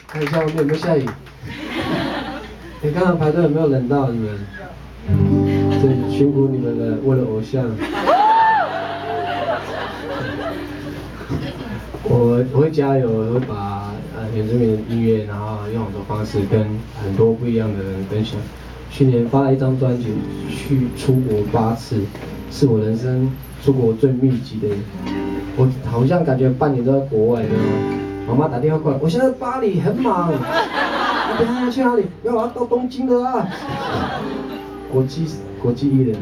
看一下外面有没有下雨。你刚刚排队有没有冷到你们？真辛苦你们了，为了偶像。我会加油，我会把原住民的音乐，然后用很多方式跟很多不一样的人分享。去年发了一张专辑，去出国8次，是我人生出国最密集的。我好像感觉半年都在国外，你知道吗？妈妈打电话过来，我现在巴黎很忙，你等一下要去哪里？要我要到东京了啊！国际艺人。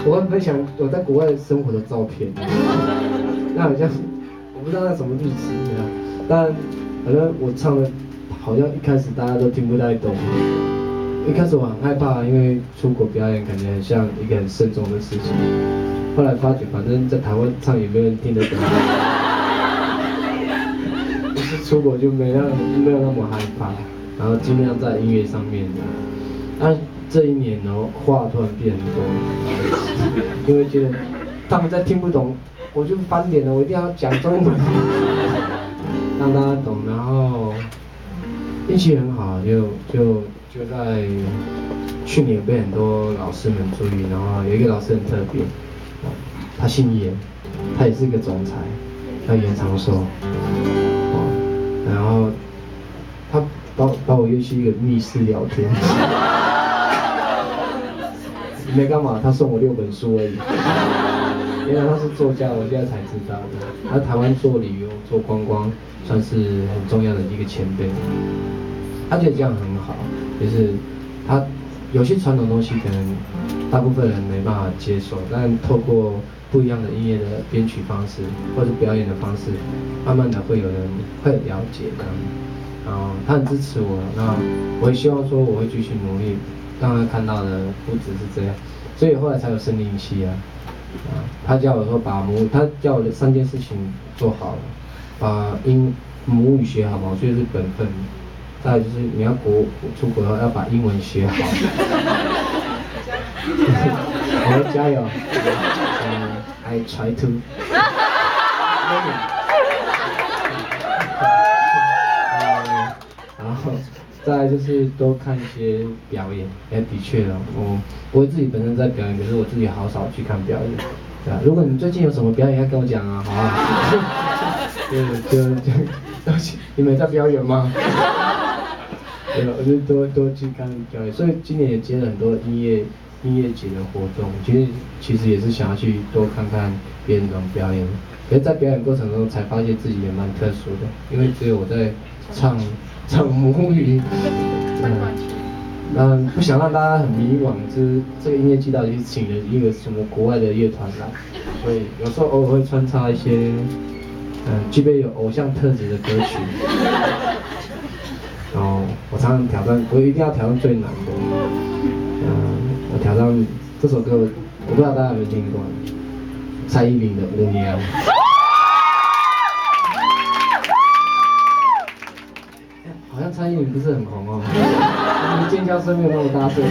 我会分享我在国外生活的照片，那好像我不知道那什么日子啊，但反正我唱的，好像一开始大家都听不太懂。一开始我很害怕，因为出国表演感觉很像一个很慎重的事情。后来发觉，反正在台湾唱也没有人听得懂，就是出国就没有那么害怕，然后尽量在音乐上面的。这一年哦，话突然变多，因为觉得他们在听不懂，我就翻脸了，我一定要讲中文，让大家懂。然后运气很好，就在去年被很多老师们注意，然后有一个老师很特别，他姓严，他也是一个总裁，叫严长寿，然后他把我约去一个密室聊天。没干嘛，他送我6本书而已。原来他是作家，我现在才知道的。他台湾做旅游、做观光，算是很重要的一个前辈。他觉得这样很好，就是他有些传统东西可能大部分人没办法接受，但透过不一样的音乐的编曲方式或者表演的方式，慢慢的会有人会了解这样。然后他很支持我，那我也希望说我会继续努力。让他看到的不只是这样，所以后来才有森林系啊。他叫我说他叫我的3件事情做好了，把母语学好嘛，我觉得是本分。再来就是你要出国的话，要把英文学好。我要加油。I try to。然后。再来就是多看一些表演，的确了，我自己本身在表演，可是我自己好少去看表演，对吧？如果你最近有什么表演要跟我讲啊，好不好？就你们在表演吗？对，我就多去看表演，所以今年也接了很多音乐节的活动，其实也是想要去多看看别人怎么表演，可是在表演过程中才发现自己也蛮特殊的，因为只有我在唱母语，不想让大家很迷惘，就是这个音乐季到底是请了一个什么国外的乐团来，所以有时候偶尔会穿插一些，具备有偶像特质的歌曲，然后我常常挑战，我一定要挑战最难的，我挑战这首歌，我不知道大家有没有听过，蔡依林的《舞娘》。好像蔡依林不是很红哦，你尖叫声没有那么大声。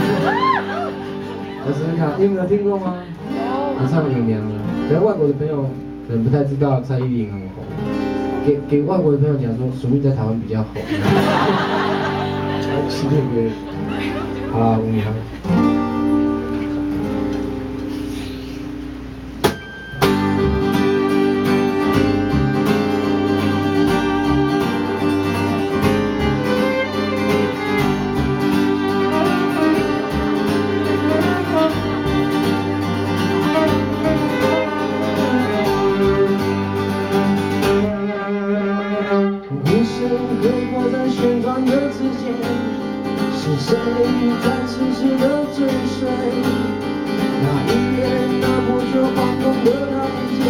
我试试看，你有没有听过吗？我唱《舞娘》了，可能外国的朋友可能不太知道蔡依林很红。给外国的朋友讲说，署名在台湾比较红。来欺骗别人。好啦，《舞娘》。是谁在痴痴的追随？那一眼，那破旧晃动的台阶，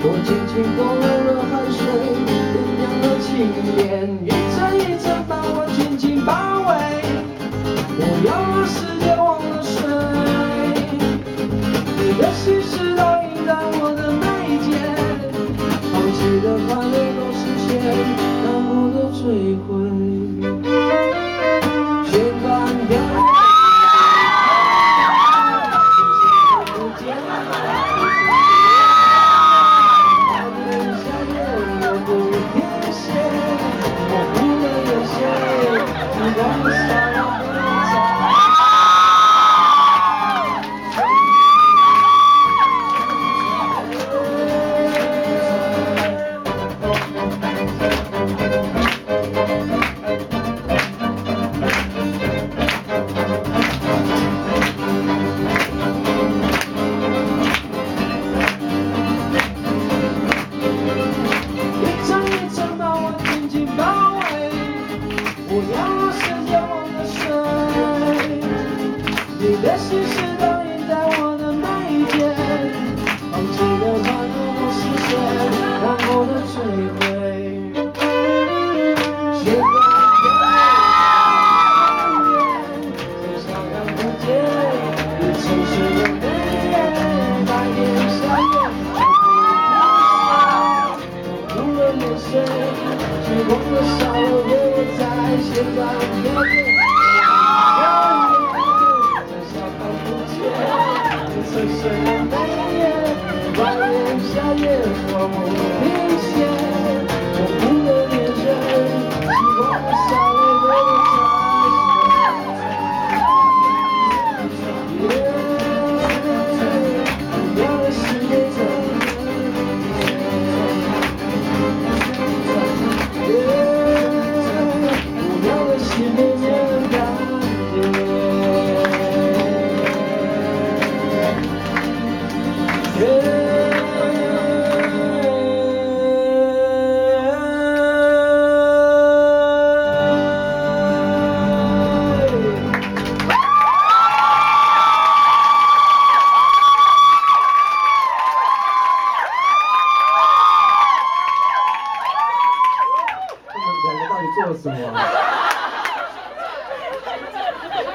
我轻轻勾勒了汗水，酝酿了情恋，一层一层把我紧紧包围。我要了世界，忘了水，你的心事倒映在我的眉间，放弃的快乐都实现，难过的摧毁。回。现在最想看不见，是城市的美艳，白天下夜，无论年岁，时光的少了我在现在面对。深深的眉眼，白天下夜，荒芜明显，模糊的眼神，时光的少了我在无聊的世界中，无聊的世界中感觉。做了什么啊？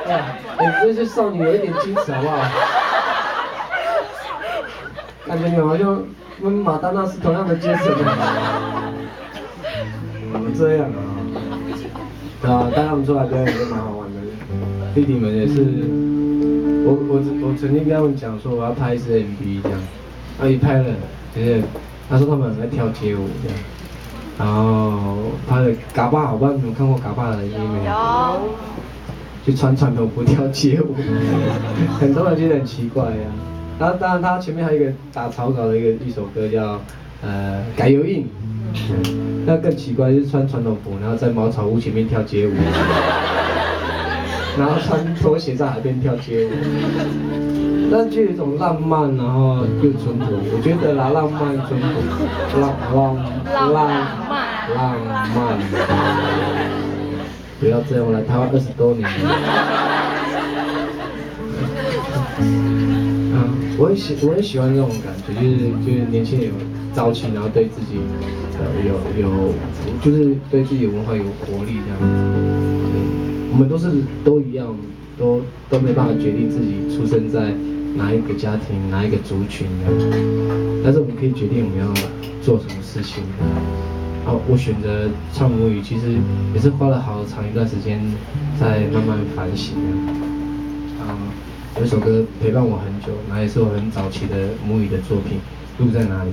哎，这些少女有一点矜持好不好？感觉你们好像跟马丹娜是同样的阶层啊。怎么这样啊？对啊，带他们出来表演也蛮好玩的。弟弟们也是，我曾经跟他们讲说我要拍一支 MV 这样，一拍了，就是他说他们很爱跳街舞这样。然后他的嘎巴，我不知道你们看过嘎巴的音没有？就穿传统服跳街舞，很多人觉得很奇怪呀。然后当然他前面还有一个打草稿的一首歌叫改油印，那更奇怪就是穿传统服，然后在茅草屋前面跳街舞，然后穿拖鞋在海边跳街舞。但就有一种浪漫，然后又淳朴，我觉得啦，浪漫淳朴，浪漫，不要这样，我来台湾20多年了。我很喜欢这种感觉，就是年轻人有朝气，然后对自己就是对自己的文化有活力这样子。我们都一样，都没办法决定自己出生在哪一个家庭、哪一个族群的，但是我们可以决定我们要做什么事情。我选择唱母语，其实也是花了好长一段时间在慢慢反省的。有一首歌陪伴我很久，那也是我很早期的母语的作品，《路在哪里》。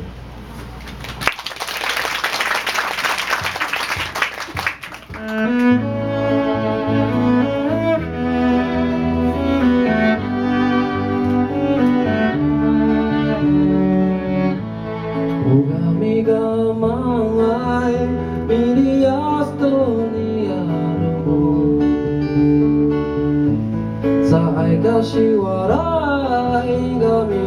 愛がし笑いが見